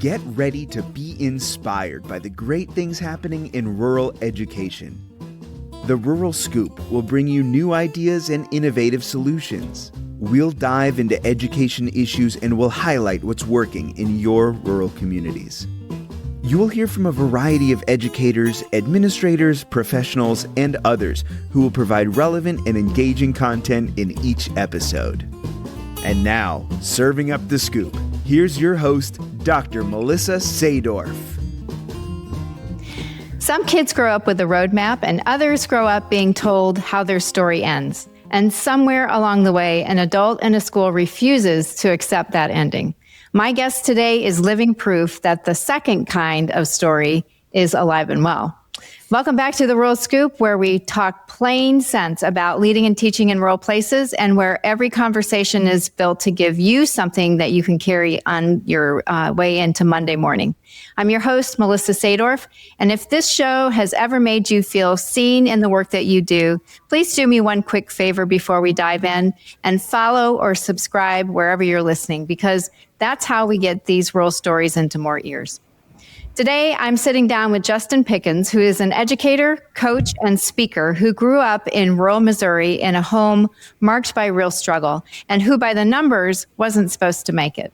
Get ready to be inspired by the great things happening in rural education. The Rural Scoop will bring you new ideas and innovative solutions. We'll dive into education issues and we'll highlight what's working in your rural communities. You will hear from a variety of educators, administrators, professionals, and others who will provide relevant and engaging content in each episode. And now, serving up the scoop, here's your host, Dr. Melissa Sadorf. Some kids grow up with a roadmap and others grow up being told how their story ends. And somewhere along the way, an adult in a school refuses to accept that ending. My guest today is living proof that the second kind of story is alive and well. Welcome back to the Rural Scoop, where we talk plain sense about leading and teaching in rural places, and where every conversation is built to give you something that you can carry on your way into Monday morning. I'm your host, Melissa Sadorf, and if this show has ever made you feel seen in the work that you do, please do me one quick favor before we dive in and follow or subscribe wherever you're listening, because that's how we get these rural stories into more ears. Today, I'm sitting down with Justin Pickens, who is an educator, coach, and speaker who grew up in rural Missouri in a home marked by real struggle, and who by the numbers wasn't supposed to make it.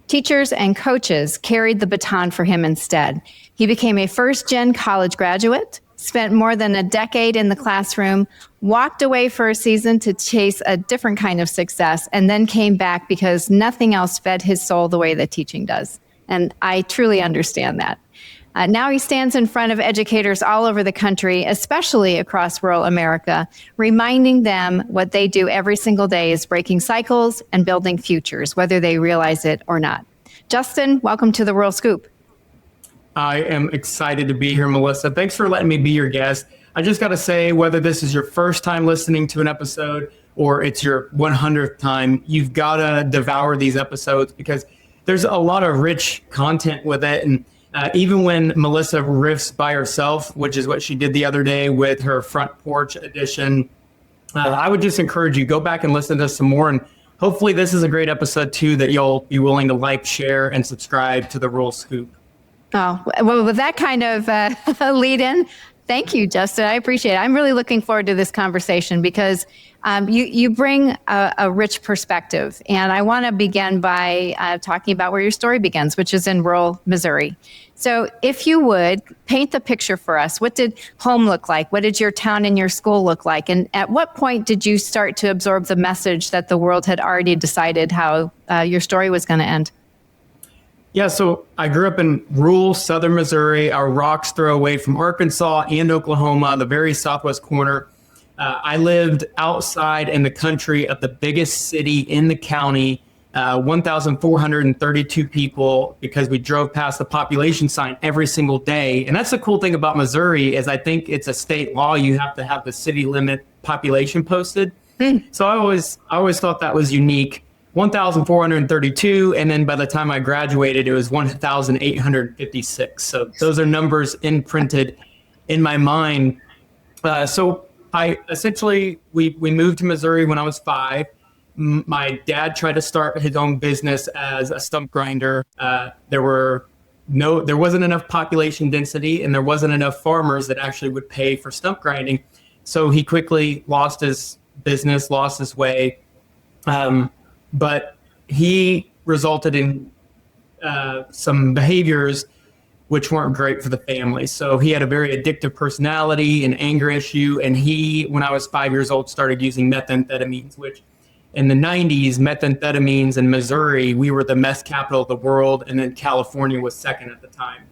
Teachers and coaches carried the baton for him instead. He became a first-gen college graduate, spent more than a decade in the classroom, walked away for a season to chase a different kind of success, and then came back because nothing else fed his soul the way that teaching does. And I truly understand that. Now he stands in front of educators all over the country, especially across rural America, reminding them what they do every single day is breaking cycles and building futures, whether they realize it or not. Justin, welcome to the Rural Scoop. I am excited to be here, Melissa. Thanks for letting me be your guest. I just got to say, whether this is your first time listening to an episode or it's your 100th time, you've got to devour these episodes because there's a lot of rich content with it. And even when Melissa riffs by herself, which is what she did the other day with her front porch edition, I would just encourage you, go back and listen to some more. And hopefully this is a great episode too, that you'll be willing to like, share, and subscribe to the Rural Scoop. Oh, well, with that kind of lead in, thank you, Justin. I appreciate it. I'm really looking forward to this conversation because you bring a rich perspective. And I want to begin by talking about where your story begins, which is in rural Missouri. So if you would paint the picture for us, what did home look like? What did your town and your school look like? And at what point did you start to absorb the message that the world had already decided how your story was going to end? Yeah, so I grew up in rural southern Missouri, a rock's throw away from Arkansas and Oklahoma, the very southwest corner. I lived outside in the country of the biggest city in the county, 1,432 people, because we drove past the population sign every single day. And that's the cool thing about Missouri is I think it's a state law. You have to have the city limit population posted. So I always thought that was unique. 1,432, and then by the time I graduated, it was 1,856. So those are numbers imprinted in my mind. So I essentially, we moved to Missouri when I was 5. My dad tried to start his own business as a stump grinder. There wasn't enough population density, and there wasn't enough farmers that actually would pay for stump grinding. So he quickly lost his business, lost his way. But he resulted in some behaviors which weren't great for the family. So he had a very addictive personality, an anger issue, and he, when I was 5 years old, started using methamphetamines, which in the 90s, methamphetamines in Missouri, we were the meth capital of the world, and then California was second at the time.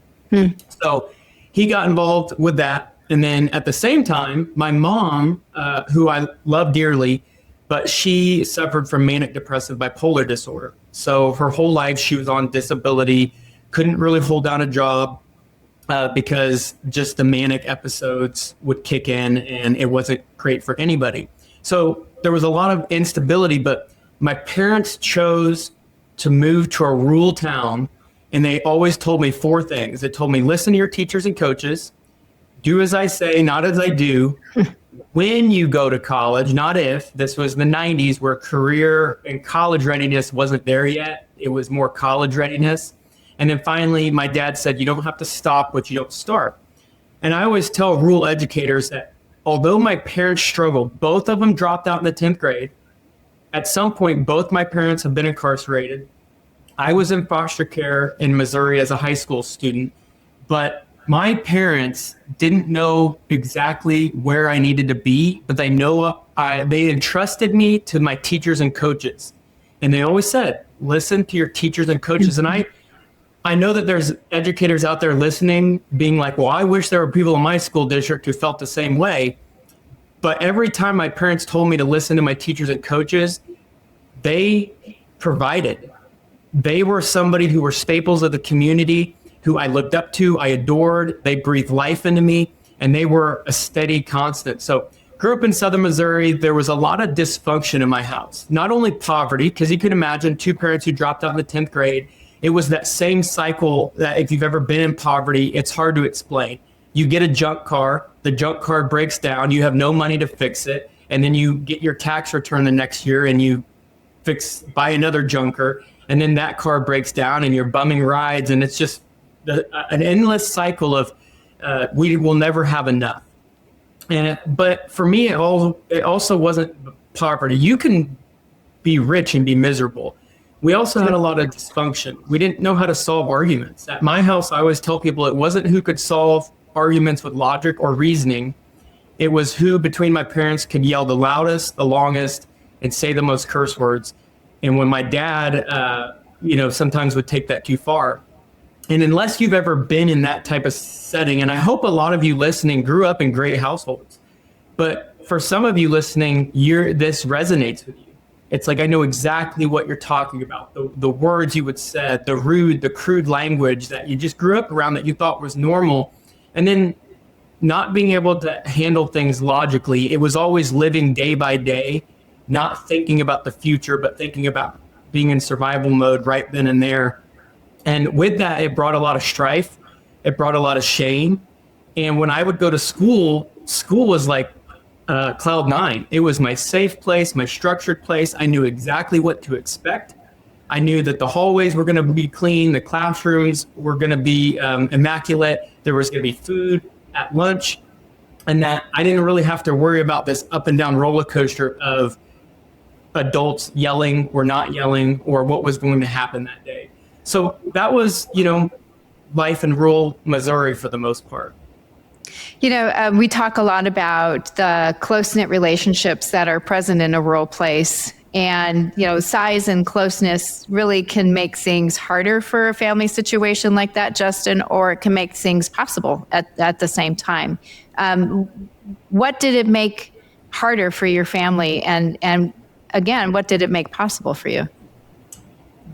So he got involved with that. And then at the same time, my mom, who I love dearly, but she suffered from manic depressive bipolar disorder. So her whole life she was on disability, couldn't really hold down a job because just the manic episodes would kick in and it wasn't great for anybody. So there was a lot of instability, but my parents chose to move to a rural town, and they always told me 4 things. They told me, listen to your teachers and coaches, do as I say, not as I do. When you go to college, not if. This was the 90s where career and college readiness wasn't there yet. It was more college readiness. And then finally, my dad said, you don't have to stop what you don't start. And I always tell rural educators that although my parents struggled, both of them dropped out in the 10th grade. At some point, both my parents have been incarcerated. I was in foster care in Missouri as a high school student, but my parents didn't know exactly where I needed to be, but they entrusted me to my teachers and coaches. And they always said, listen to your teachers and coaches. And I know that there's educators out there listening being like, well, I wish there were people in my school district who felt the same way. But every time my parents told me to listen to my teachers and coaches, they provided. They were somebody who were staples of the community, who I looked up to, I adored. They breathed life into me, and they were a steady constant. So grew up in Southern Missouri. There was a lot of dysfunction in my house. Not only poverty, because you can imagine two parents who dropped out in the 10th grade. It was that same cycle that if you've ever been in poverty, it's hard to explain. You get a junk car, the junk car breaks down, you have no money to fix it, and then you get your tax return the next year and you buy another junker, and then that car breaks down and you're bumming rides, and it's just an endless cycle of we will never have enough. But for me, it also wasn't poverty. You can be rich and be miserable. We also had a lot of dysfunction. We didn't know how to solve arguments. At my house, I always tell people it wasn't who could solve arguments with logic or reasoning. It was who between my parents could yell the loudest, the longest, and say the most curse words. And when my dad, sometimes would take that too far. And unless you've ever been in that type of setting, and I hope a lot of you listening grew up in great households, but for some of you listening, this resonates with you. It's like, I know exactly what you're talking about. The words you would say, the crude language that you just grew up around that you thought was normal. And then not being able to handle things logically. It was always living day by day, not thinking about the future, but thinking about being in survival mode right then and there. And with that, it brought a lot of strife. It brought a lot of shame. And when I would go to school was like cloud nine. It was my safe place, my structured place. I knew exactly what to expect. I knew that the hallways were going to be clean. The classrooms were going to be immaculate. There was going to be food at lunch, and that I didn't really have to worry about this up and down roller coaster of adults yelling or not yelling or what was going to happen that day. So that was, life in rural Missouri for the most part. We talk a lot about the close-knit relationships that are present in a rural place. And, size and closeness really can make things harder for a family situation like that, Justin, or it can make things possible at the same time. What did it make harder for your family? And again, what did it make possible for you?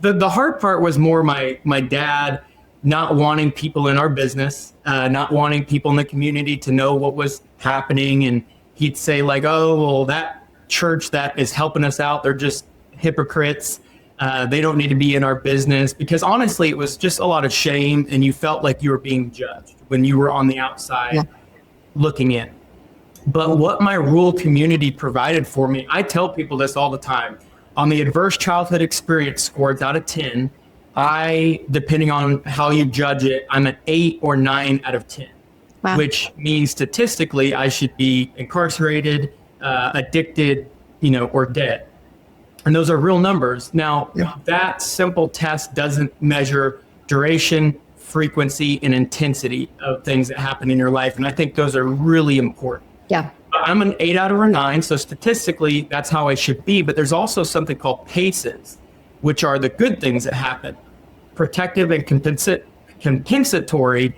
The hard part was more my dad not wanting people in our business, not wanting people in the community to know what was happening. And he'd say like, oh, well, that church that is helping us out, they're just hypocrites. They don't need to be in our business. Because honestly, it was just a lot of shame, and you felt like you were being judged when you were on the outside looking in. But what my rural community provided for me, I tell people this all the time. On the adverse childhood experience scores out of 10, depending on how you judge it, I'm an 8 or 9 out of 10, wow. Which means statistically I should be incarcerated, addicted, or dead. And those are real numbers. Now, that simple test doesn't measure duration, frequency, and intensity of things that happen in your life. And I think those are really important. Yeah. I'm an 8 out of a 9, so statistically, that's how I should be. But there's also something called PACEs, which are the good things that happen. Protective and compensatory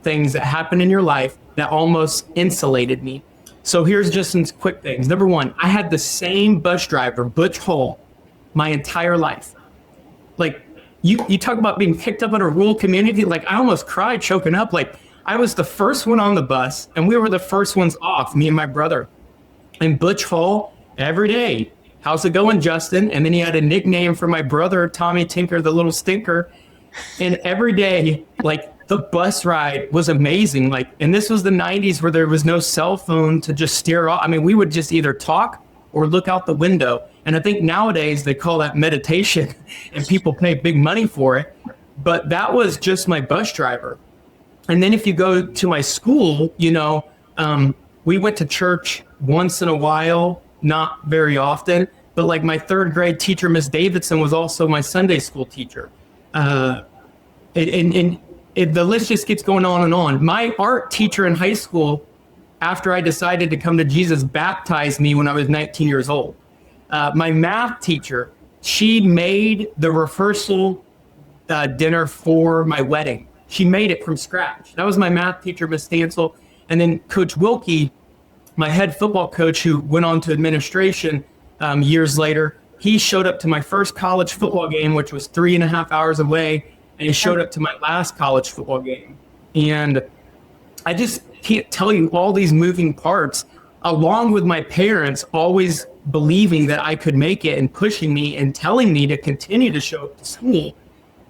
things that happen in your life that almost insulated me. So here's just some quick things. Number one, I had the same bus driver, Butch Hull, my entire life. Like, you talk about being picked up in a rural community. Like, I almost cried choking up. Like, I was the first one on the bus, and we were the first ones off, me and my brother. And Butch Hull, every day, how's it going, Justin? And then he had a nickname for my brother, Tommy Tinker, the little stinker. And every day, like, the bus ride was amazing. Like, and this was the 90s where there was no cell phone to just steer off. I mean, we would just either talk or look out the window. And I think nowadays they call that meditation and people pay big money for it. but that was just my bus driver. And then if you go to my school, we went to church once in a while, not very often, but like my third grade teacher, Miss Davidson, was also my Sunday school teacher. And the list just keeps going on and on. My art teacher in high school, after I decided to come to Jesus, baptized me when I was 19 years old. My math teacher, she made the rehearsal dinner for my wedding. She made it from scratch. That was my math teacher, Miss Stansel. And then Coach Wilke, my head football coach, who went on to administration years later, he showed up to my first college football game, which was 3.5 hours away, and he showed up to my last college football game. And I just can't tell you all these moving parts, along with my parents always believing that I could make it and pushing me and telling me to continue to show up to school.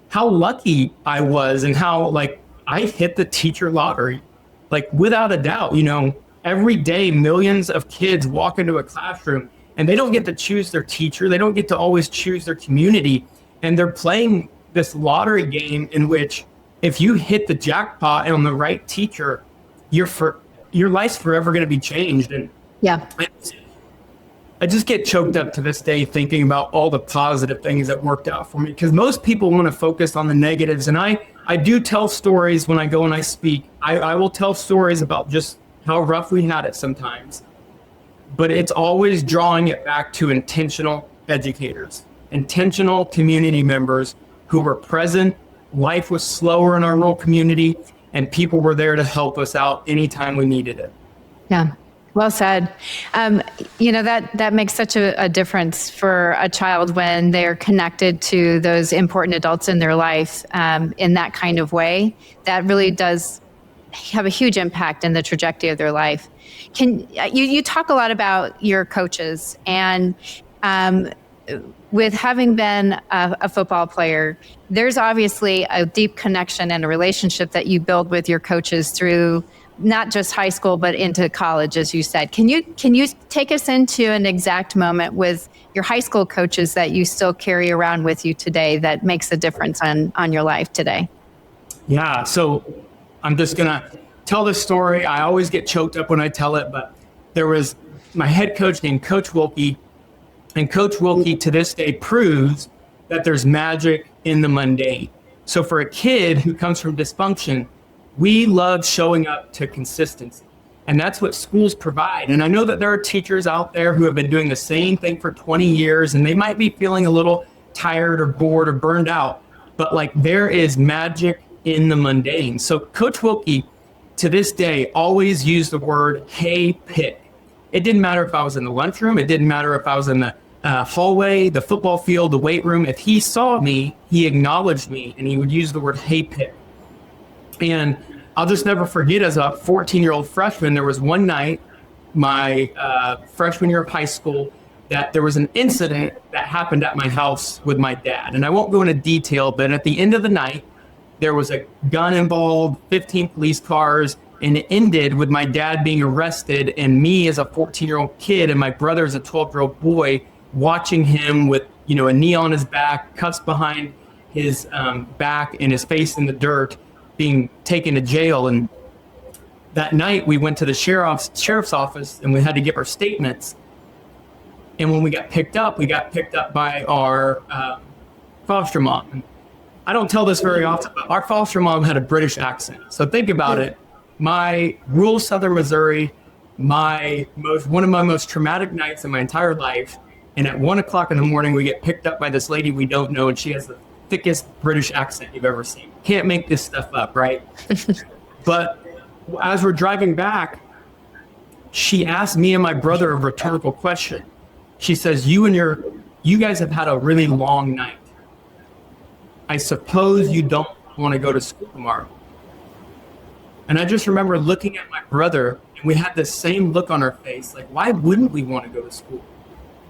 How lucky I was, and how like I hit the teacher lottery, like without a doubt. Every day millions of kids walk into a classroom and they don't get to choose their teacher. They don't get to always choose their community. And they're playing this lottery game in which if you hit the jackpot on the right teacher, your life's forever going to be changed. And yeah, I just get choked up to this day thinking about all the positive things that worked out for me, because most people want to focus on the negatives. And I do tell stories when I go and I speak. I will tell stories about just how rough we had it sometimes. But it's always drawing it back to intentional educators, intentional community members who were present. Life was slower in our rural community, and people were there to help us out anytime we needed it. Yeah. Well said. That makes such a difference for a child when they're connected to those important adults in their life in that kind of way. That really does have a huge impact in the trajectory of their life. You talk a lot about your coaches, and with having been a football player, there's obviously a deep connection and a relationship that you build with your coaches through not just high school, but into college, as you said. Can you take us into an exact moment with your high school coaches that you still carry around with you today that makes a difference on your life today? Yeah, so I'm just gonna tell this story. I always get choked up when I tell it, but there was my head coach named Coach Wilke, and Coach Wilke to this day proves that there's magic in the mundane. So for a kid who comes from dysfunction, we love showing up to consistency. And that's what schools provide. And I know that there are teachers out there who have been doing the same thing for 20 years, and they might be feeling a little tired or bored or burned out, but like there is magic in the mundane. So Coach Wilke, to this day, always used the word, "Hey, pick." It didn't matter if I was in the lunchroom. It didn't matter if I was in the hallway, the football field, the weight room. If he saw me, he acknowledged me, and he would use the word, "Hey, pick." And I'll just never forget, as a 14-year-old freshman, there was one night, my freshman year of high school, that there was an incident that happened at my house with my dad. And I won't go into detail, but at the end of the night, there was a gun involved, 15 police cars, and it ended with my dad being arrested and me as a 14-year-old kid and my brother as a 12-year-old boy watching him with, a knee on his back, cuffs behind his back and his face in the dirt, being taken to jail. And that night we went to the sheriff's office and we had to give our statements. And when we got picked up by our foster mom. And I don't tell this very often, but our foster mom had a British accent. So think about it. My rural southern Missouri, one of my most traumatic nights in my entire life. And at 1:00 in the morning, we get picked up by this lady we don't know, and she has the thickest British accent you've ever seen. Can't make this stuff up, right? But as we're driving back, she asked me and my brother a rhetorical question. She says, you guys have had a really long night. I suppose you don't want to go to school tomorrow. And I just remember looking at my brother, and we had the same look on our face. Like, why wouldn't we want to go to school?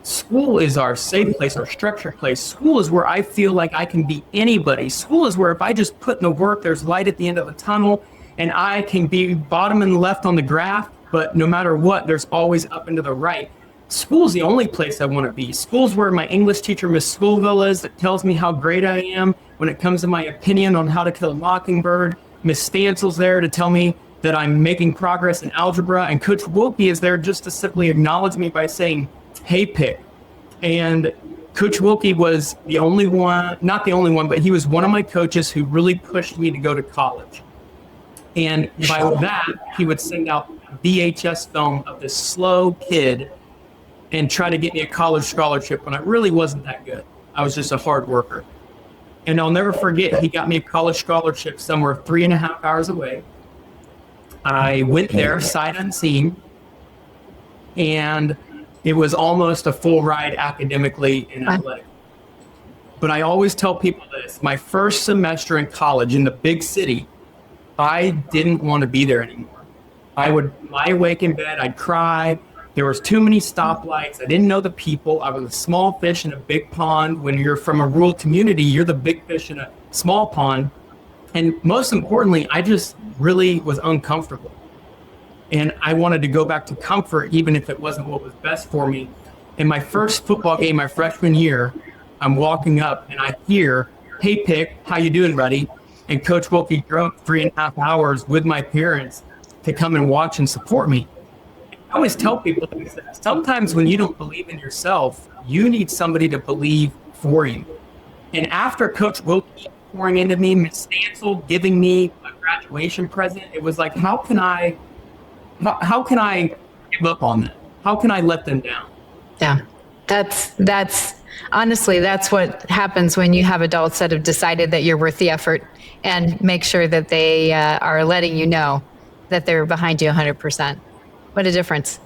School is our safe place, our structured place. School is where I feel like I can be anybody. School is where if I just put in the work, there's light at the end of the tunnel, and I can be bottom and left on the graph, but no matter what, there's always up and to the right. school's the only place I want to be. School's where my English teacher, Miss Scoville, is, that tells me how great I am when it comes to my opinion on how to kill a mockingbird. Miss Stansel's there to tell me that I'm making progress in algebra. And Coach Wilke is there just to simply acknowledge me by saying, hey, Pick. And Coach Wilke was the only one, not the only one, but he was one of my coaches who really pushed me to go to college. And by that, he would send out a VHS film of this slow kid and try to get me a college scholarship when I really wasn't that good. I was just a hard worker. And I'll never forget, he got me a college scholarship somewhere 3.5 hours away. I went there sight unseen, and it was almost a full ride academically and athletic. But I always tell people this, my first semester in college in the big city, I didn't want to be there anymore. I would lie awake in bed, I'd cry. There was too many stoplights. I didn't know the people. I was a small fish in a big pond. When you're from a rural community, you're the big fish in a small pond. And most importantly, I just really was uncomfortable. And I wanted to go back to comfort, even if it wasn't what was best for me. In my first football game, my freshman year, I'm walking up and I hear, hey, Pick, how you doing, buddy? And Coach Wilke drove 3.5 hours with my parents to come and watch and support me. I always tell people that sometimes when you don't believe in yourself, you need somebody to believe for you. And after Coach Wilke pouring into me, Miss Stansel giving me a graduation present, it was like, how can I give up on that? How can I let them down? Yeah, that's honestly, that's what happens when you have adults that have decided that you're worth the effort and make sure that they are letting you know that they're behind you 100%. What a difference.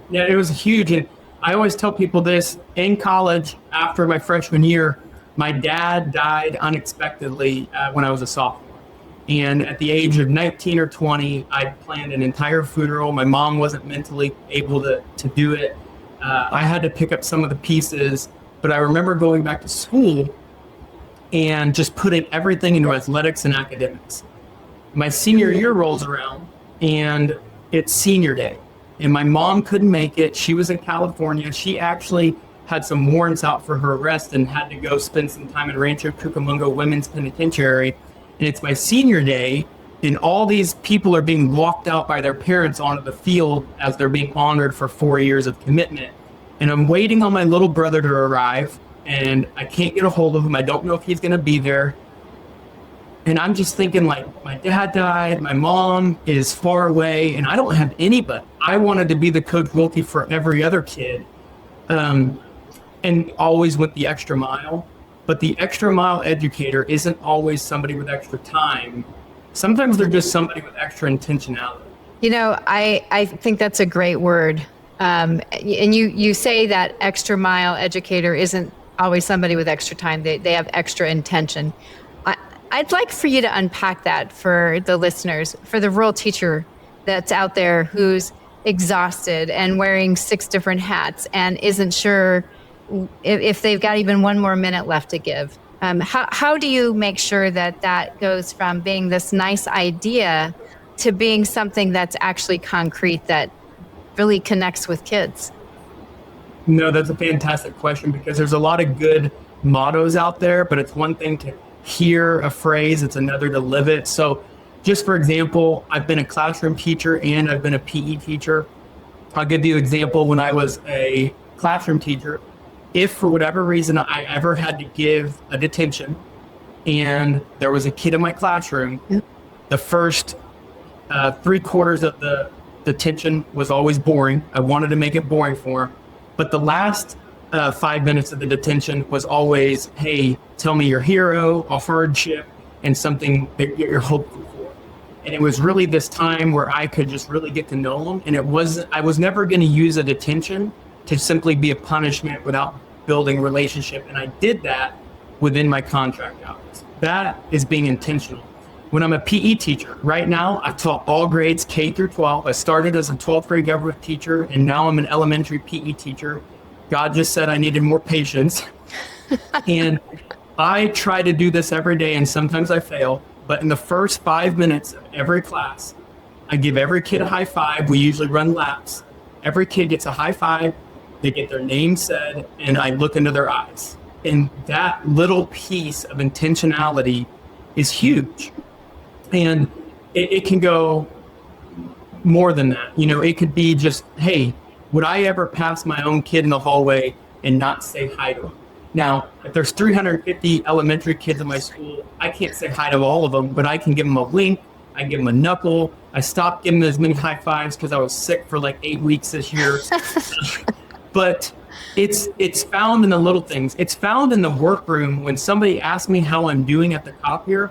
Yeah, it was huge. And I always tell people this, in college, after my freshman year, my dad died unexpectedly when I was a sophomore. And at the age of 19 or 20, I planned an entire funeral. My mom wasn't mentally able to do it. I had to pick up some of the pieces, but I remember going back to school and just putting everything into athletics and academics. My senior year rolls around and it's senior day, and my mom couldn't make it. She was in California. She actually had some warrants out for her arrest and had to go spend some time in Rancho Cucamonga Women's Penitentiary. And it's my senior day, and all these people are being walked out by their parents onto the field as they're being honored for 4 years of commitment. And I'm waiting on my little brother to arrive, and I can't get a hold of him. I don't know if he's going to be there. And I'm just thinking, like, my dad died, my mom is far away, and I don't have anybody. I wanted to be the Coach Wilke for every other kid, and always went the extra mile. But the extra mile educator isn't always somebody with extra time. Sometimes they're just somebody with extra intentionality. You know, I think that's a great word. And you say that extra mile educator isn't always somebody with extra time. They have extra intention. I'd like for you to unpack that for the listeners, for the rural teacher that's out there who's exhausted and wearing 6 different hats and isn't sure if they've got even one more minute left to give. How do you make sure that goes from being this nice idea to being something that's actually concrete that really connects with kids? No, that's a fantastic question, because there's a lot of good mottos out there, but it's one thing to hear a phrase, it's another to live it. So just for example, I've been a classroom teacher and I've been a PE teacher. I'll give you an example. When I was a classroom teacher, if for whatever reason I ever had to give a detention and there was a kid in my classroom, the first 3/4 of the detention was always boring. I wanted to make it boring for him. But the last 5 minutes of the detention was always, hey, tell me your hero, a hardship, and something that you're hopeful for. And it was really this time where I could just really get to know them. And I was never going to use a detention to simply be a punishment without building a relationship. And I did that within my contract hours. That is being intentional. When I'm a PE teacher, right now, I've taught all grades K through 12. I started as a 12th grade government teacher, and now I'm an elementary PE teacher. God just said I needed more patience. And I try to do this every day, and sometimes I fail. But in the first 5 minutes of every class, I give every kid a high five. We usually run laps. Every kid gets a high five, they get their name said, and I look into their eyes. And that little piece of intentionality is huge. And it can go more than that. You know, it could be just, hey, would I ever pass my own kid in the hallway and not say hi to him? Now, if there's 350 elementary kids in my school, I can't say hi to all of them, but I can give them a wink. I can give them a knuckle. I stopped giving them as many high fives because I was sick for like 8 weeks this year. But it's found in the little things. It's found in the workroom when somebody asks me how I'm doing at the copier.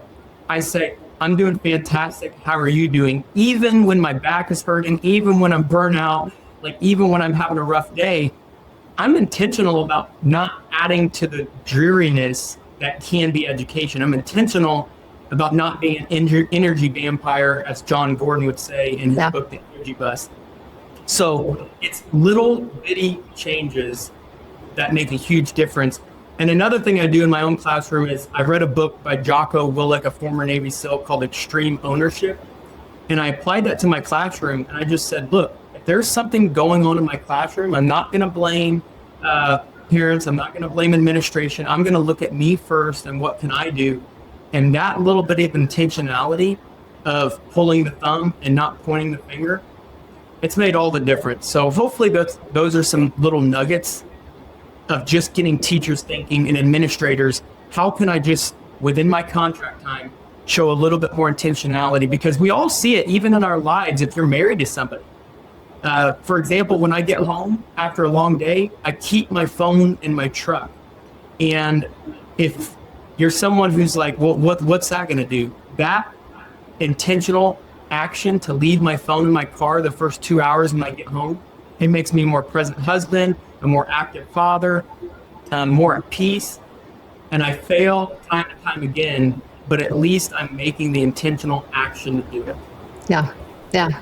I say, I'm doing fantastic. How are you doing? Even when my back is hurting, even when I'm burnt out, like even when I'm having a rough day, I'm intentional about not adding to the dreariness that can be education. I'm intentional about not being an energy vampire, as John Gordon would say in his book, The Energy Bus. So it's little bitty changes that make a huge difference. And another thing I do in my own classroom is I read a book by 𝐂𝐡𝐢𝐥𝐝, a former Navy SEAL, called Extreme Ownership. And I applied that to my classroom. And I just said, look, if there's something going on in my classroom, I'm not going to blame parents. I'm not going to blame administration. I'm going to look at me first and what can I do? And that little bit of intentionality of pulling the thumb and not pointing the finger, it's made all the difference. So hopefully those are some little nuggets of just getting teachers thinking and administrators, how can I just, within my contract time, show a little bit more intentionality? Because we all see it, even in our lives, if you're married to somebody. For example, when I get home after a long day, I keep my phone in my truck. And if you're someone who's like, well, what's that going to do? That intentional action to leave my phone in my car the first 2 hours when I get home, it makes me a more present husband, a more active father, more at peace. And I fail time and time again, but at least I'm making the intentional action to do it. Yeah, yeah.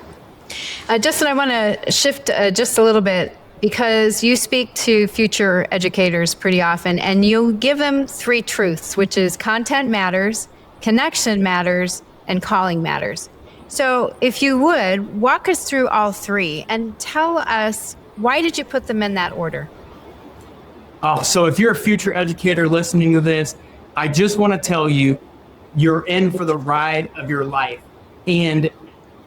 Justin, I want to shift just a little bit, because you speak to future educators pretty often, and you give them 3 truths, which is content matters, connection matters, and calling matters. So if you would, walk us through all 3 and tell us, why did you put them in that order? Oh, so if you're a future educator listening to this, I just want to tell you, you're in for the ride of your life. And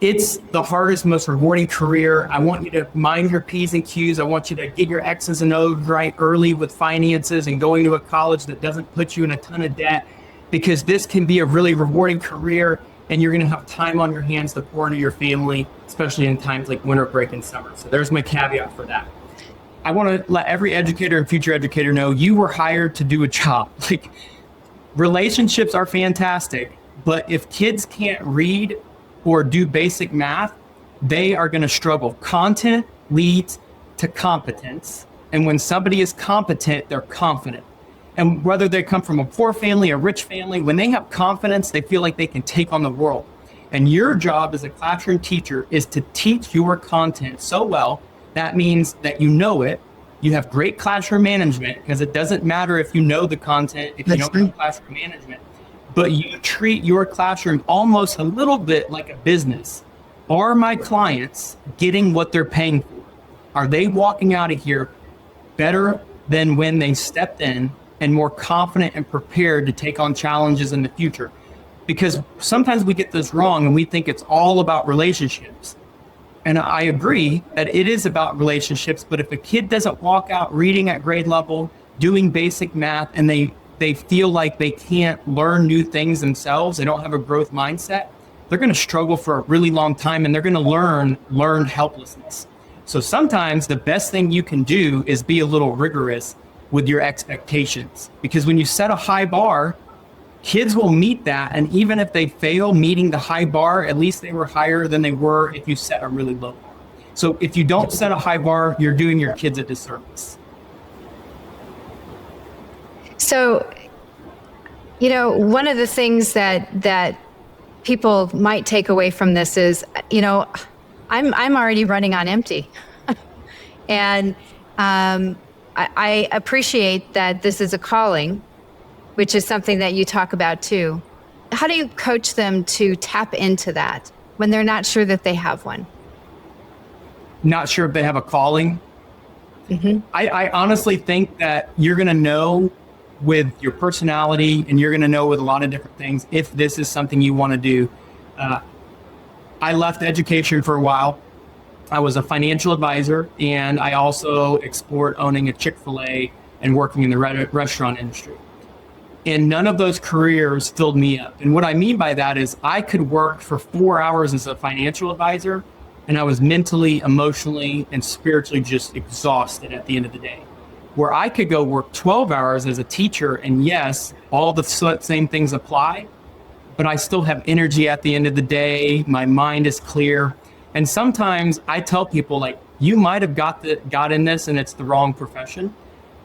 it's the hardest, most rewarding career. I want you to mind your P's and Q's. I want you to get your X's and O's right early with finances and going to a college that doesn't put you in a ton of debt, because this can be a really rewarding career and you're going to have time on your hands to pour into your family, especially in times like winter break and summer. So there's my caveat for that. I want to let every educator and future educator know you were hired to do a job. Like, relationships are fantastic, but if kids can't read or do basic math, they are going to struggle. Content leads to competence. And when somebody is competent, they're confident. And whether they come from a poor family, a rich family, when they have confidence, they feel like they can take on the world. And your job as a classroom teacher is to teach your content so well. That means that you know it. You have great classroom management, because it doesn't matter if you know the content, if you don't have classroom management, but you treat your classroom almost a little bit like a business. Are my clients getting what they're paying for? Are they walking out of here better than when they stepped in and more confident and prepared to take on challenges in the future? Because sometimes we get this wrong and we think it's all about relationships. And I agree that it is about relationships, but if a kid doesn't walk out reading at grade level, doing basic math, and they feel like they can't learn new things themselves, they don't have a growth mindset, they're going to struggle for a really long time, and they're going to learn helplessness. So sometimes the best thing you can do is be a little rigorous with your expectations, because when you set a high bar, kids will meet that. And even if they fail meeting the high bar, at least they were higher than they were if you set a really low bar. So if you don't set a high bar, you're doing your kids a disservice. So, you know, one of the things that people might take away from this is, you know, I'm already running on empty. And I appreciate that this is a calling, which is something that you talk about too. How do you coach them to tap into that when they're not sure that they have one? Not sure if they have a calling? I honestly think that you're going to know with your personality, and you're going to know with a lot of different things if this is something you want to do. I left education for a while. I was a financial advisor, and I also explored owning a Chick-fil-A and working in the restaurant industry. And none of those careers filled me up. And what I mean by that is I could work for 4 hours as a financial advisor, and I was mentally, emotionally, and spiritually just exhausted at the end of the day. Where I could go work 12 hours as a teacher, and yes, all the same things apply, but I still have energy at the end of the day. My mind is clear. And sometimes I tell people, like, you might have got in this and it's the wrong profession.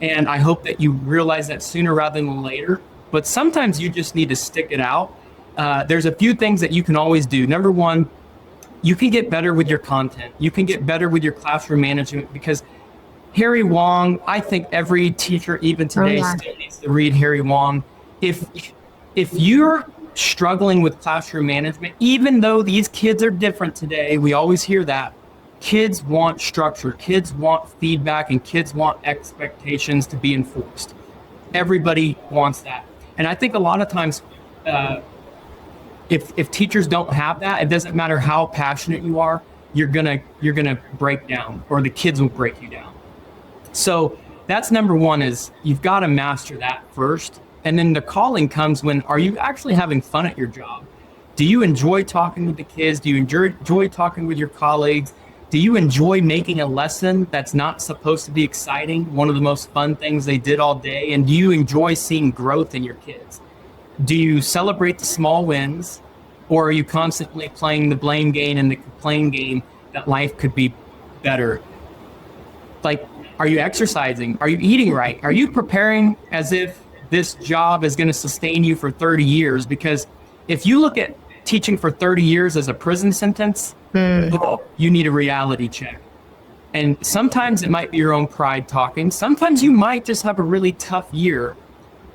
And I hope that you realize that sooner rather than later. But sometimes you just need to stick it out. There's a few things that you can always do. Number one, you can get better with your content. You can get better with your classroom management, because Harry Wong, I think every teacher, even today, still needs to read Harry Wong. If you're struggling with classroom management, even though these kids are different today, we always hear that. Kids want structure, kids want feedback, and kids want expectations to be enforced. Everybody wants that. And I think a lot of times, if teachers don't have that, it doesn't matter how passionate you are, you're gonna break down, or the kids will break you down. So that's number one, is you've got to master that first. And then the calling comes when, are you actually having fun at your job? Do you enjoy talking with the kids? Do you enjoy talking with your colleagues? Do you enjoy making a lesson that's not supposed to be exciting, one of the most fun things they did all day? And do you enjoy seeing growth in your kids? Do you celebrate the small wins, or are you constantly playing the blame game and the complain game that life could be better? Like, are you exercising? Are you eating right? Are you preparing as if this job is going to sustain you for 30 years? Because if you look at teaching for 30 years as a prison sentence, you need a reality check. And sometimes it might be your own pride talking. Sometimes you might just have a really tough year.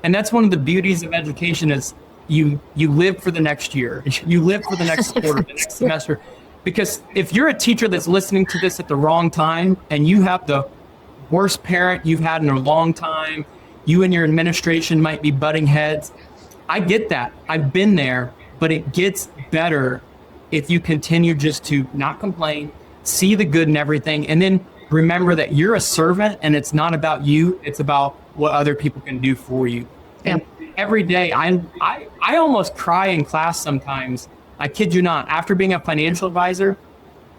And that's one of the beauties of education, is you live for the next year. You live for the next quarter, the next semester. Because if you're a teacher that's listening to this at the wrong time, and you have the worst parent you've had in a long time, you and your administration might be butting heads. I get that. I've been there, but it gets better if you continue just to not complain, see the good in everything, and then remember that you're a servant, and it's not about you, it's about what other people can do for you. Yeah. And every day, I almost cry in class sometimes. I kid you not. After being a financial advisor,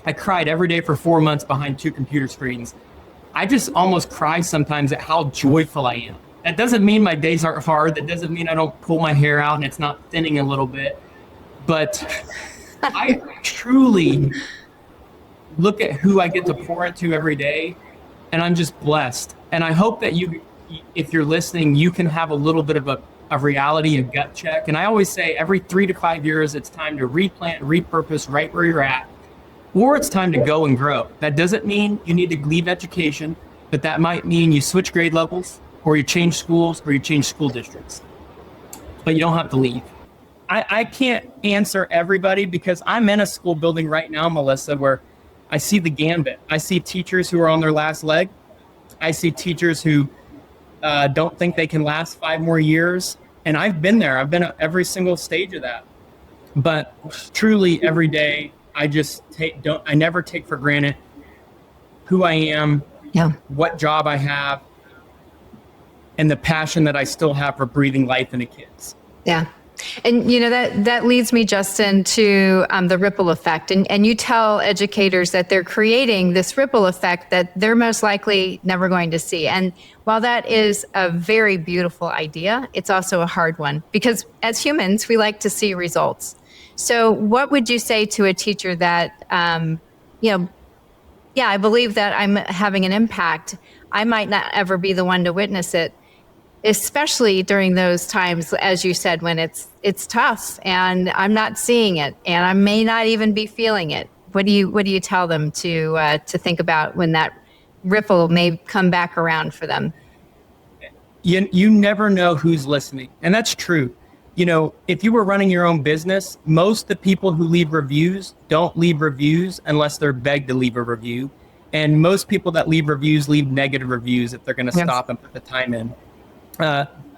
I cried every day for 4 months behind 2 computer screens. I just almost cry sometimes at how joyful I am. That doesn't mean my days aren't hard. That doesn't mean I don't pull my hair out and it's not thinning a little bit. But I truly look at who I get to pour into every day, and I'm just blessed. And I hope that you, if you're listening, you can have a little bit of a reality, a gut check. And I always say every 3 to 5 years, it's time to replant, repurpose right where you're at, or it's time to go and grow. That doesn't mean you need to leave education, but that might mean you switch grade levels, or you change schools, or you change school districts. But you don't have to leave. I can't answer everybody, because I'm in a school building right now, Melissa, where I see the gambit. I see teachers who are on their last leg. I see teachers who don't think they can last 5 more years. And I've been there. I've been at every single stage of that. But truly every day, I never take for granted who I am, what job I have, and the passion that I still have for breathing life into kids. Yeah. And, you know, that leads me, Justin, to the ripple effect. And you tell educators that they're creating this ripple effect that they're most likely never going to see. And while that is a very beautiful idea, it's also a hard one, because as humans, we like to see results. So what would you say to a teacher that, I believe that I'm having an impact. I might not ever be the one to witness it, especially during those times, as you said, when it's tough and I'm not seeing it and I may not even be feeling it. What do you tell them to think about when that ripple may come back around for them? You never know who's listening, and that's true. You know, if you were running your own business, most of the people who leave reviews don't leave reviews unless they're begged to leave a review. And most people that leave reviews leave negative reviews if they're going to stop and put the time in.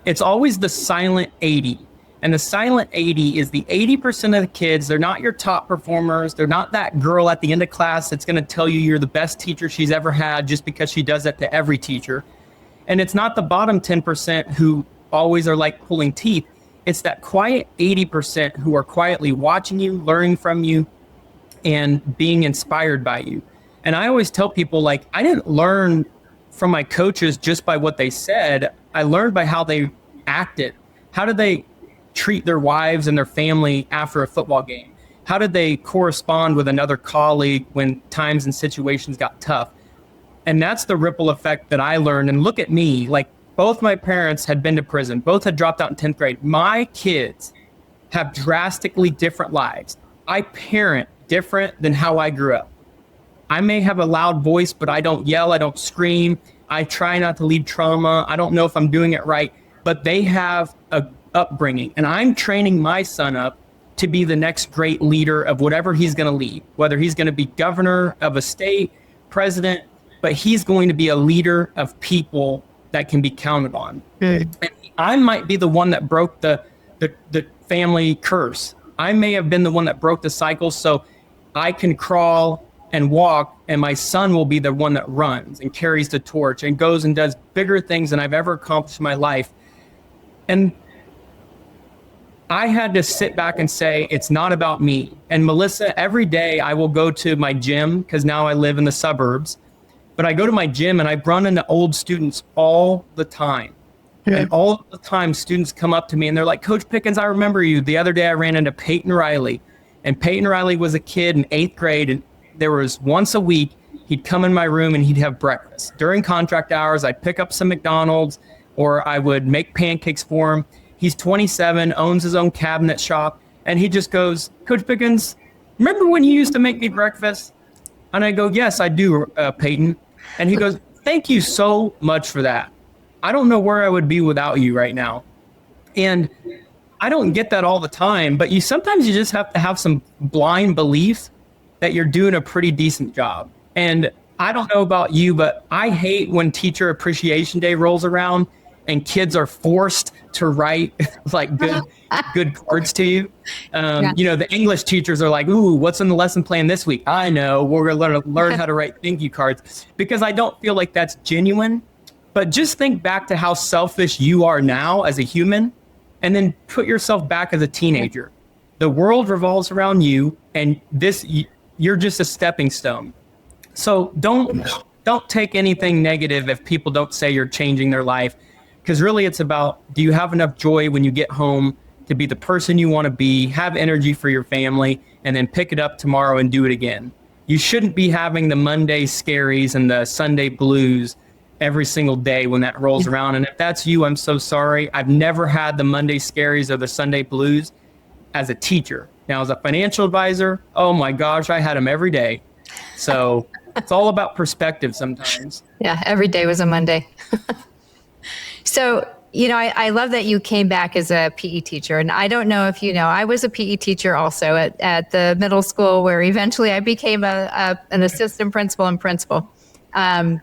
It's always the silent 80. And the silent 80 is the 80% of the kids. They're not your top performers. They're not that girl at the end of class that's going to tell you you're the best teacher she's ever had just because she does that to every teacher. And it's not the bottom 10% who always are like pulling teeth. It's that quiet 80% who are quietly watching you, learning from you, and being inspired by you. And I always tell people, like, I didn't learn from my coaches just by what they said. I learned by how they acted. How did they treat their wives and their family after a football game? How did they correspond with another colleague when times and situations got tough? And that's the ripple effect that I learned. And look at me, like, both my parents had been to prison. Both had dropped out in 10th grade. My kids have drastically different lives. I parent different than how I grew up. I may have a loud voice, but I don't yell. I don't scream. I try not to leave trauma. I don't know if I'm doing it right, but they have a upbringing. And I'm training my son up to be the next great leader of whatever he's going to lead, whether he's going to be governor of a state, president, but he's going to be a leader of people that can be counted on. And I might be the one that broke the family curse. I may have been the one that broke the cycle, so I can crawl and walk, and my son will be the one that runs and carries the torch and goes and does bigger things than I've ever accomplished in my life. And I had to sit back and say, it's not about me. And Melissa, every day I will go to my gym, because now I live in the suburbs, but I go to my gym and I run into old students all the time. And all the time students come up to me and they're like, Coach Pickens, I remember you. The other day I ran into Peyton Riley, and Peyton Riley was a kid in 8th grade, and there was once a week he'd come in my room and he'd have breakfast. During contract hours, I'd pick up some McDonald's or I would make pancakes for him. He's 27, owns his own cabinet shop, and he just goes, Coach Pickens, remember when you used to make me breakfast? And I go, yes, I do, Peyton. And he goes, thank you so much for that. I don't know where I would be without you right now. And I don't get that all the time, but sometimes you just have to have some blind belief that you're doing a pretty decent job. And I don't know about you, but I hate when Teacher Appreciation Day rolls around and kids are forced to write like good words to you. You know, the English teachers are like, ooh, what's in the lesson plan this week? I know, we're going to learn how to write thank you cards, because I don't feel like that's genuine. But just think back to how selfish you are now as a human, and then put yourself back as a teenager. The world revolves around you, and you're just a stepping stone. So don't take anything negative if people don't say you're changing their life, because really it's about, do you have enough joy when you get home to be the person you want to be, have energy for your family, and then pick it up tomorrow and do it again. You shouldn't be having the Monday scaries and the Sunday blues every single day when that rolls around. And if that's you, I'm so sorry. I've never had the Monday scaries or the Sunday blues as a teacher. Now, as a financial advisor, oh my gosh, I had them every day. So it's all about perspective sometimes. Yeah, every day was a Monday. So, you know, I love that you came back as a PE teacher. And I don't know if you know, I was a PE teacher also at the middle school, where eventually I became an assistant principal and principal. And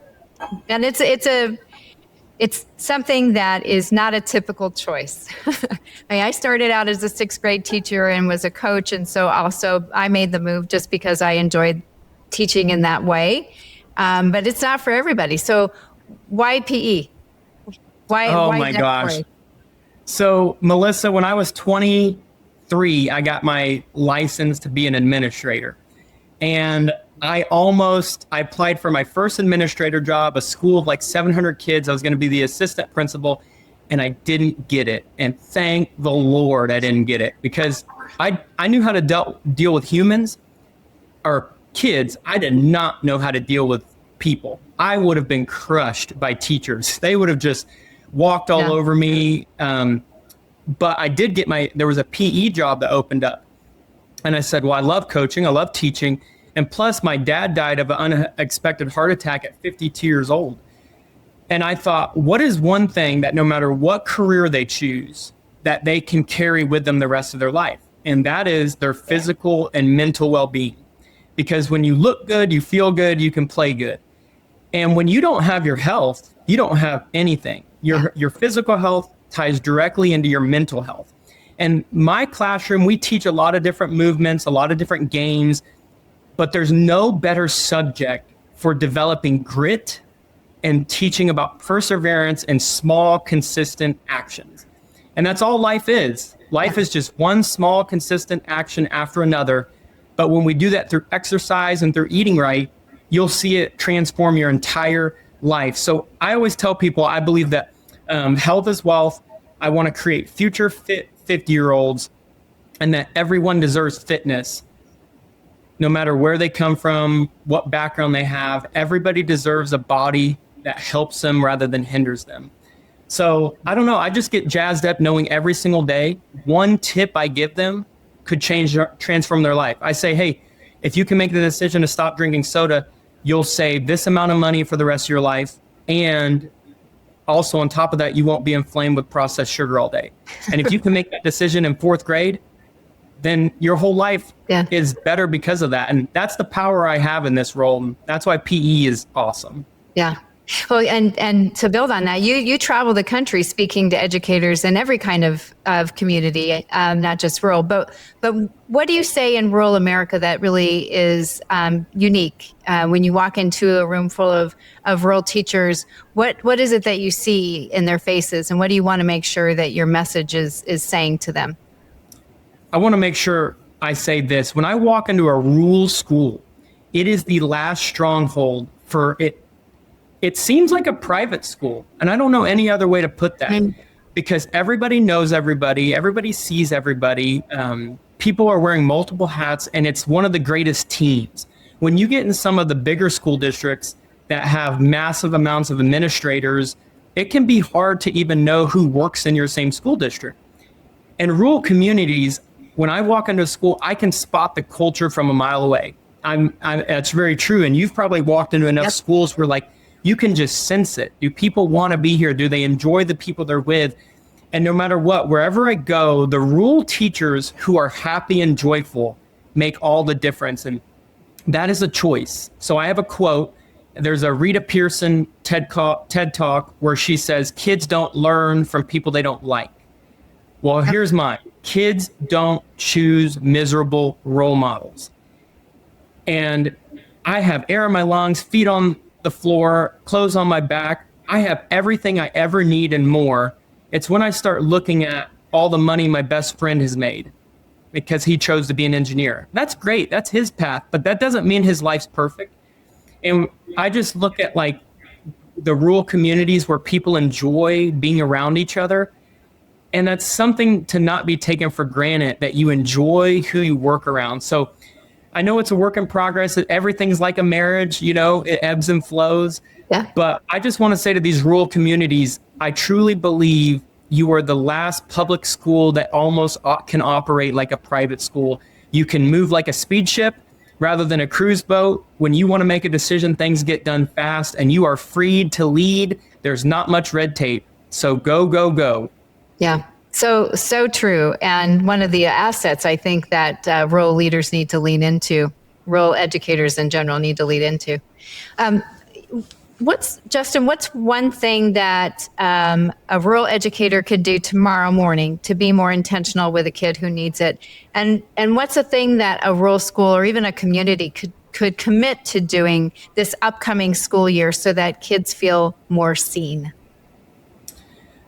it's something that is not a typical choice. I started out as a 6th grade teacher and was a coach. And so also I made the move just because I enjoyed teaching in that way. But it's not for everybody. So why PE? Why my gosh. So Melissa, when I was 23, I got my license to be an administrator. And I applied for my first administrator job, a school of like 700 kids. I was going to be the assistant principal, and I didn't get it. And thank the Lord I didn't get it, because I knew how to deal with humans or kids. I did not know how to deal with people. I would have been crushed by teachers. They would have just walked all over me. But I did get there was a PE job that opened up. And I said, well, I love coaching. I love teaching. And plus, my dad died of an unexpected heart attack at 52 years old. And I thought, what is one thing that no matter what career they choose, that they can carry with them the rest of their life? And that is their physical and mental well-being. Because when you look good, you feel good, you can play good. And when you don't have your health, you don't have anything. Your physical health ties directly into your mental health. And my classroom, we teach a lot of different movements, a lot of different games, but there's no better subject for developing grit and teaching about perseverance and small, consistent actions. And that's all life is. Life is just one small, consistent action after another. But when we do that through exercise and through eating right, you'll see it transform your entire life. So I always tell people, I believe that health is wealth. I want to create future fit 50-year-olds, and that everyone deserves fitness, no matter where they come from, what background they have. Everybody deserves a body that helps them rather than hinders them. So I don't know. I just get jazzed up knowing every single day, one tip I give them could transform their life. I say, hey, if you can make the decision to stop drinking soda, you'll save this amount of money for the rest of your life. And also on top of that, you won't be inflamed with processed sugar all day. And if you can make that decision in 4th grade, then your whole life is better because of that. And that's the power I have in this role. And that's why PE is awesome. Yeah. Well, and to build on that, you travel the country speaking to educators in every kind of community, not just rural. But what do you say in rural America that really is unique? When you walk into a room full of rural teachers, what is it that you see in their faces, and what do you want to make sure that your message is saying to them? I want to make sure I say this. When I walk into a rural school, it is the last stronghold for it. It seems like a private school, and I don't know any other way to put that, because everybody knows everybody, everybody sees everybody. People are wearing multiple hats, and it's one of the greatest teams. When you get in some of the bigger school districts that have massive amounts of administrators, it can be hard to even know who works in your same school district. In rural communities, when I walk into a school, I can spot the culture from a mile away. That's very true, and you've probably walked into enough schools where you can just sense it. Do people want to be here? Do they enjoy the people they're with? And no matter what, wherever I go, the rural teachers who are happy and joyful make all the difference. And that is a choice. So I have a quote. There's a Rita Pearson TED Talk where she says, kids don't learn from people they don't like. Well, here's mine. Kids don't choose miserable role models. And I have air in my lungs, feet on the floor, clothes on my back. I have everything I ever need and more. It's when I start looking at all the money my best friend has made because he chose to be an engineer. That's great. That's his path, but that doesn't mean his life's perfect. And I just look at the rural communities where people enjoy being around each other. And that's something to not be taken for granted, that you enjoy who you work around. So I know it's a work in progress. Everything's like a marriage, it ebbs and flows. Yeah. But I just want to say to these rural communities, I truly believe you are the last public school that almost can operate like a private school. You can move like a speed ship rather than a cruise boat. When you want to make a decision, things get done fast, and you are freed to lead. There's not much red tape. So go, go, go. Yeah. So true. And one of the assets I think that rural leaders need to lean into, rural educators in general need to lean into. Justin, what's one thing that a rural educator could do tomorrow morning to be more intentional with a kid who needs it? And what's a thing that a rural school or even a community could commit to doing this upcoming school year so that kids feel more seen?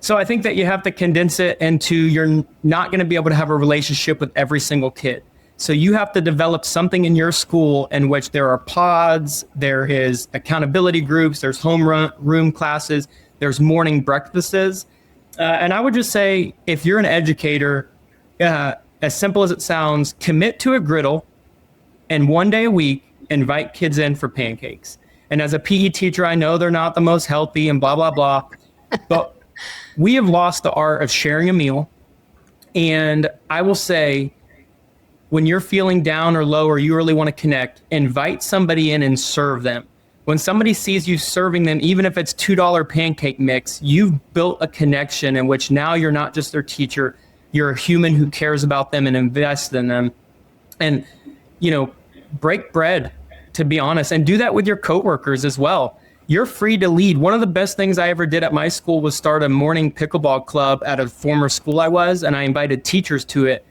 So I think that you have to condense it into, you're not going to be able to have a relationship with every single kid. So you have to develop something in your school in which there are pods, there is accountability groups, there's homeroom classes, there's morning breakfasts. And I would just say, if you're an educator, as simple as it sounds, commit to a griddle and one day a week, invite kids in for pancakes. And as a PE teacher, I know they're not the most healthy and blah, blah, blah. But we have lost the art of sharing a meal. And I will say, when you're feeling down or low or you really want to connect, invite somebody in and serve them. When somebody sees you serving them, even if it's $2 pancake mix, you've built a connection in which now you're not just their teacher, you're a human who cares about them and invests in them. And, break bread, to be honest, and do that with your coworkers as well. you're free to lead. One of the best things I ever did at my school was start a morning pickleball club at a former school I was, and I invited teachers to it.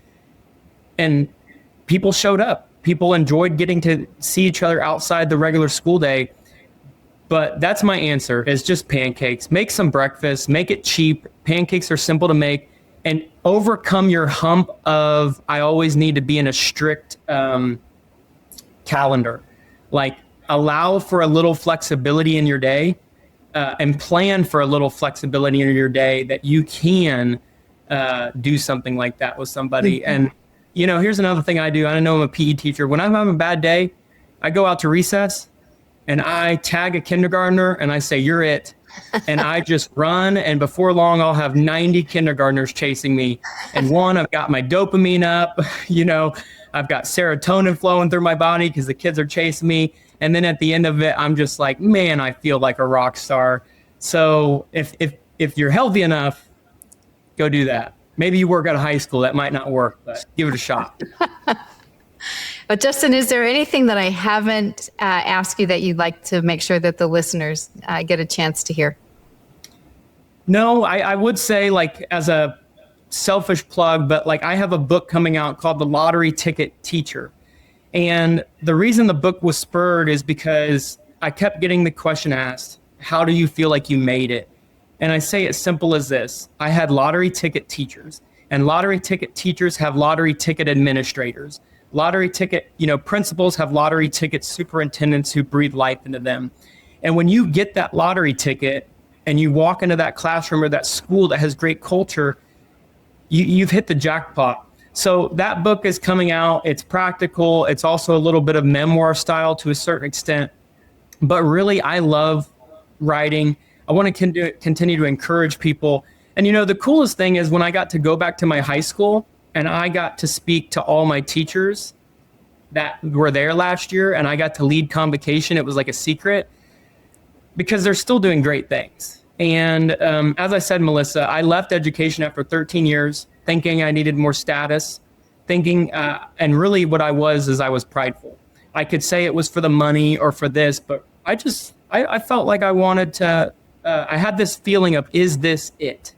And people showed up. People enjoyed getting to see each other outside the regular school day. But that's my answer, is just pancakes. Make some breakfast, make it cheap. Pancakes are simple to make, and overcome your hump of, I always need to be in a strict calendar. Like, allow for a little flexibility in your day, and plan for a little flexibility in your day that you can do something like that with somebody. Mm-hmm. And, you know, here's another thing I do. I know I'm a PE teacher. When I'm having a bad day, I go out to recess and I tag a kindergartner and I say, "You're it." And I just run, and before long, I'll have 90 kindergartners chasing me. And one, I've got my dopamine up, you know, I've got serotonin flowing through my body because the kids are chasing me. And then at the end of it, I'm just like, man, I feel like a rock star. So if you're healthy enough, go do that. Maybe you work at a high school, that might not work, but give it a shot. But Justin, is there anything that I haven't asked you that you'd like to make sure that the listeners get a chance to hear? No, I would say, like, as a selfish plug, but like, I have a book coming out called The Lottery Ticket Teacher. And the reason the book was spurred is because I kept getting the question asked, how do you feel like you made it? And I say it's simple as this. I had lottery ticket teachers, and lottery ticket teachers have lottery ticket administrators. Lottery ticket, principals have lottery ticket superintendents who breathe life into them. And when you get that lottery ticket and you walk into that classroom or that school that has great culture, you've hit the jackpot. So that book is coming out. It's practical. It's also a little bit of memoir style to a certain extent. But really, I love writing. I want to continue to encourage people. And the coolest thing is when I got to go back to my high school and I got to speak to all my teachers that were there last year, and I got to lead convocation. It was like a secret because they're still doing great things. And as I said, Melissa, I left education after 13 years thinking I needed more status, and really what I was prideful. I could say it was for the money or for this, but I felt like I wanted to, I had this feeling of, is this it?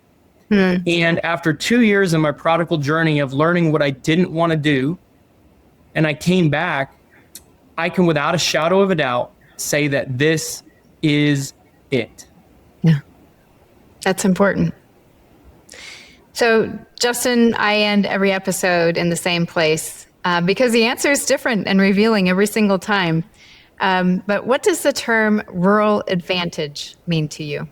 And after 2 years of my prodigal journey of learning what I didn't want to do, and I came back, I can without a shadow of a doubt say that this is it. Yeah, that's important. So, Justin, I end every episode in the same place because the answer is different and revealing every single time. But what does the term rural advantage mean to you?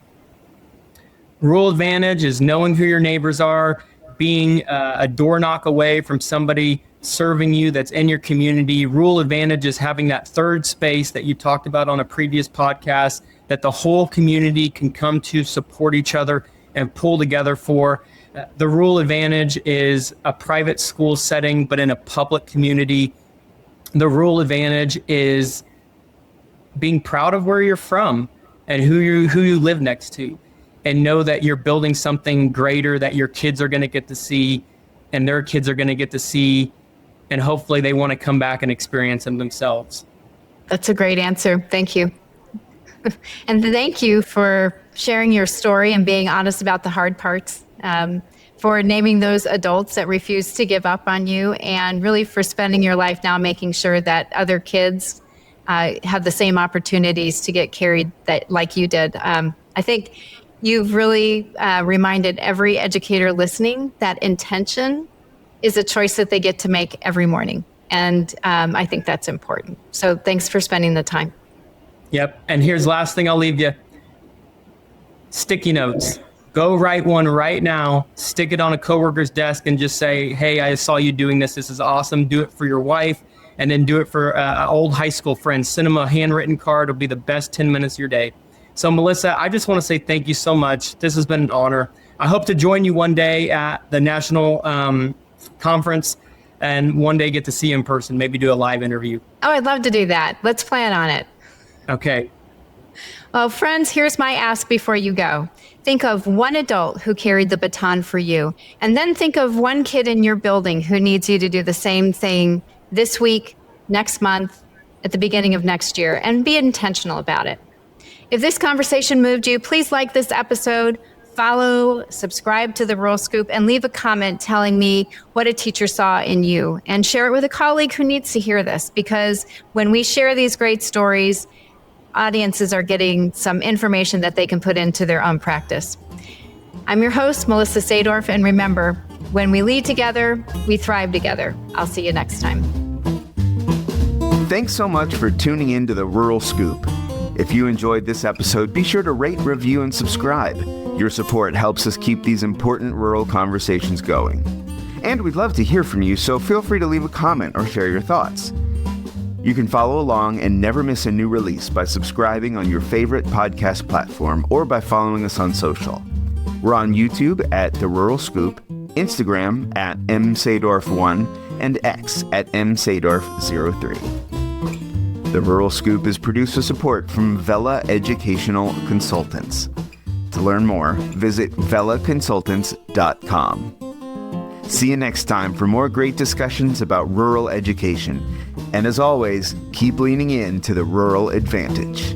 Rural advantage is knowing who your neighbors are, being a door knock away from somebody serving you that's in your community. Rural advantage is having that third space that you talked about on a previous podcast that the whole community can come to support each other and pull together for. The rural advantage is a private school setting, but in a public community. The rural advantage is being proud of where you're from and who you live next to, and know that you're building something greater that your kids are going to get to see and their kids are going to get to see, and hopefully they want to come back and experience them themselves. That's a great answer. Thank you. And thank you for sharing your story and being honest about the hard parts, for naming those adults that refuse to give up on you, and really for spending your life now making sure that other kids have the same opportunities to get carried that like you did. I think you've really reminded every educator listening that intention is a choice that they get to make every morning. And I think that's important. So thanks for spending the time. Yep. And here's the last thing I'll leave you. Sticky notes. Go write one right now, stick it on a coworker's desk and just say, hey, I saw you doing this. This is awesome. Do it for your wife, and then do it for an old high school friend. Send them a handwritten card. It'll be the best 10 minutes of your day. So Melissa, I just want to say thank you so much. This has been an honor. I hope to join you one day at the national conference, and one day get to see you in person, maybe do a live interview. Oh, I'd love to do that. Let's plan on it. Okay. Well, friends, here's my ask before you go. Think of one adult who carried the baton for you, and then think of one kid in your building who needs you to do the same thing this week, next month, at the beginning of next year, and be intentional about it. If this conversation moved you, please like this episode, follow, subscribe to The Rural Scoop, and leave a comment telling me what a teacher saw in you. And share it with a colleague who needs to hear this, because when we share these great stories, audiences are getting some information that they can put into their own practice. I'm your host, Melissa Sadorf, and remember, when we lead together, we thrive together. I'll see you next time. Thanks so much for tuning in to The Rural Scoop. If you enjoyed this episode, be sure to rate, review, and subscribe. Your support helps us keep these important rural conversations going. And we'd love to hear from you, so feel free to leave a comment or share your thoughts. You can follow along and never miss a new release by subscribing on your favorite podcast platform or by following us on social. We're on YouTube at The Rural Scoop, Instagram at msadorf1, and X at msadorf03. The Rural Scoop is produced with support from 𝐂𝐻𝐿A Educational Consultants. To learn more, visit 𝐂𝐿Aconsultants.com. See you next time for more great discussions about rural education. And as always, keep leaning in to the rural advantage.